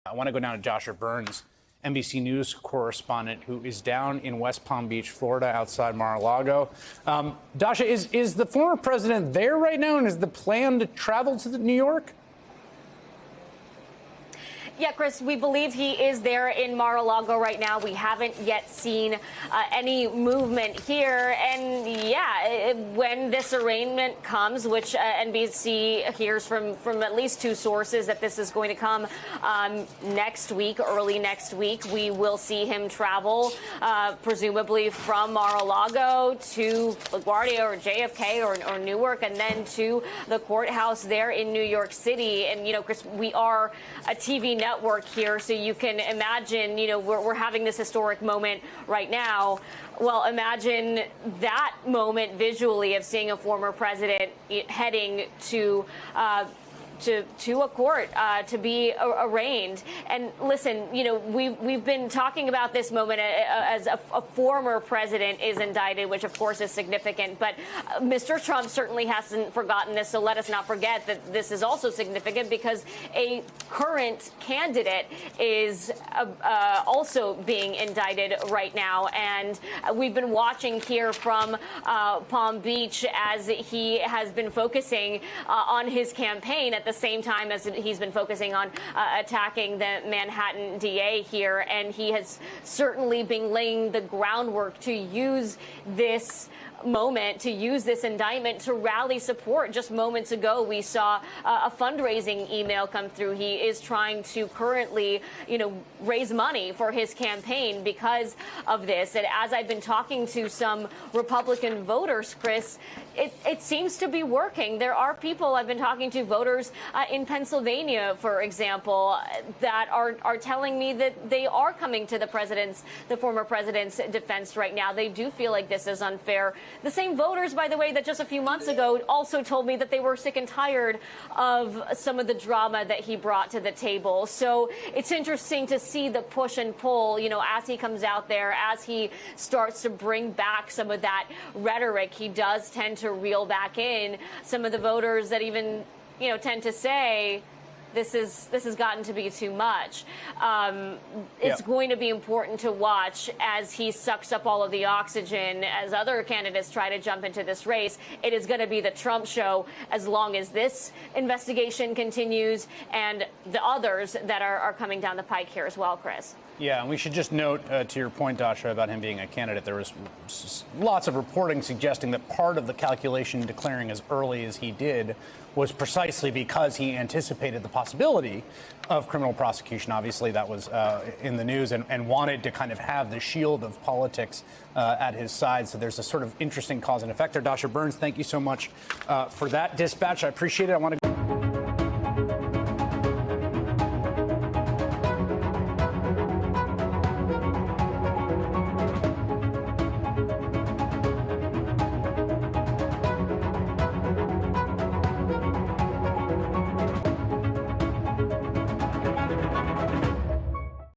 I want to go down to Joshua Burns, NBC News correspondent, who is down in West Palm Beach, Florida, outside Mar-a-Lago. Dasha, is the former president there right now, and is the plan to travel to New York? Yeah, Chris, we believe he is there in Mar-a-Lago right now. We haven't yet seen any movement here. And yeah, when this arraignment comes, which NBC hears from at least two sources that this is going to come next week, early next week, we will see him travel, presumably from Mar-a-Lago to LaGuardia or JFK or Newark, and then to the courthouse there in New York City. And, you know, Chris, we are a TV network here, so you can imagine, you know, we're having this historic moment right now. Well, imagine that moment visually of seeing a former president heading to a court to be arraigned. And listen, you know, we've been talking about this moment as a former president is indicted, which of course is significant. But Mr. Trump certainly hasn't forgotten this. So let us not forget that this is also significant because a current candidate is also being indicted right now. And we've been watching here from Palm Beach as he has been focusing on his campaign at the same time as he's been focusing on attacking the Manhattan DA here. And he has certainly been laying the groundwork to use this moment, to use this indictment to rally support. Just moments ago, we saw a fundraising email come through. He is trying to currently, you know, raise money for his campaign because of this. And as I've been talking to some Republican voters, Chris, it seems to be working. There are people I've been talking to, voters in Pennsylvania, for example, that are telling me that they are coming to the former president's defense right now. They do feel like this is unfair. The same voters, by the way, that just a few months ago also told me that they were sick and tired of some of the drama that he brought to the table. So it's interesting to see the push and pull, you know, as he comes out there, as he starts to bring back some of that rhetoric. He does tend to reel back in some of the voters that even, you know, tend to say, this has gotten to be too much. It's going to be important to watch as he sucks up all of the oxygen, as other candidates try to jump into this race. It is going to be the Trump show as long as this investigation continues and the others that are coming down the pike here as well, Chris. Yeah, and we should just note, to your point, Dasha, about him being a candidate, there was lots of reporting suggesting that part of the calculation declaring as early as he did was precisely because he anticipated the possibility of criminal prosecution. Obviously, that was in the news, and wanted to kind of have the shield of politics at his side. So there's a sort of interesting cause and effect there. Dasha Burns, thank you so much for that dispatch. I appreciate it. I want to